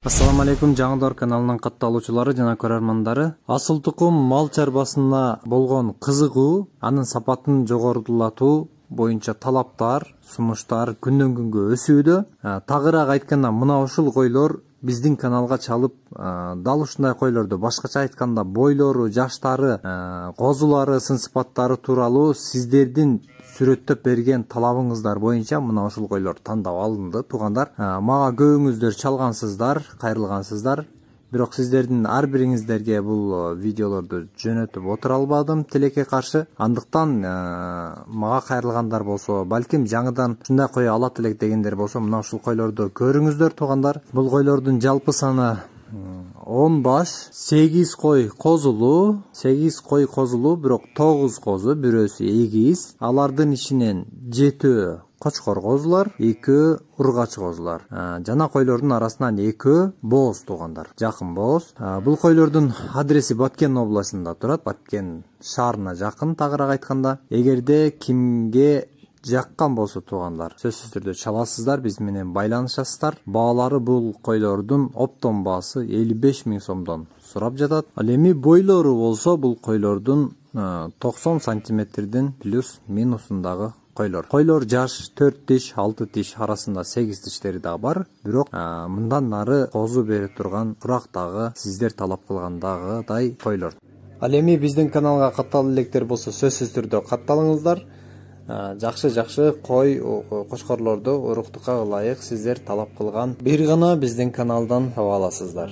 Ассаламу алейкум, Жаңыдор каналынын катталуучулары жана көрөрмандары. Асыл тукум мал чарбасына болгон кызыгуу, анын сапатын жогорулатуу боюнча талаптар, сунуштар күндөн күнгө өсүүдө. Тагыраак айтканда мына ушул койлор биздин каналга чалып, дал ушундай койлорду, башкача айтканда бойлору, жаштары, козулары, сын сыпаттары тууралуу сиздердин сүрөттөп берген талабыңыздар боюнча мына ушул койлор тандап алынды. Туугандар, мага көбүңүздөр чалгансыздар, кайрылгансыздар. Бирок сиздердин ар бириңиздерге бул видеолорду жөнөтүп отура албадым тилекке каршы. Андыктан мага кайрылгандар болсо, балким жаңыдан ушундай кой алат элек дегендер болсо, мына ушул койлорду көрүңүздөр туугандар. Бул койлордун жалпы саны 10 баш, 8 кой козулуу, бирок 9 козу, бирөөсү эгиз. Алардын ичинен 7 кочкор козулар, 2 ургач козулар. Жана койлордун арасынан 2 бооз туугандар, жакын бооз. Бул койлордун адреси Баткен областында турат, Баткен шаарына жакын тагыраак айтканда. Эгерде кимге жаккан болсо туугандар, сөзсүз түрдө чаласыздар, биз менен байланышасыздар. Баалары бул койлордун оптон баасы 55 000 сомдон сурап жатат. Ал эми бойлору болсо бул койлордун 90 сантиметрдин плюс минусундагы койлор. Койлор жаш 4 тиш, 6 тиш арасында 8 тиштери да бар. Бирок мындан нары козу бере турган курактагы, сиздер талап кылгандагыдай койлор. Ал эми биздин каналга катталып электер болсо сөзсүз түрдө катталыңыздар. Жакшы кой, кочкорлорду уруктукка ылайык сиздер талап кылган бир гана биздин каналдан таба аласыздар.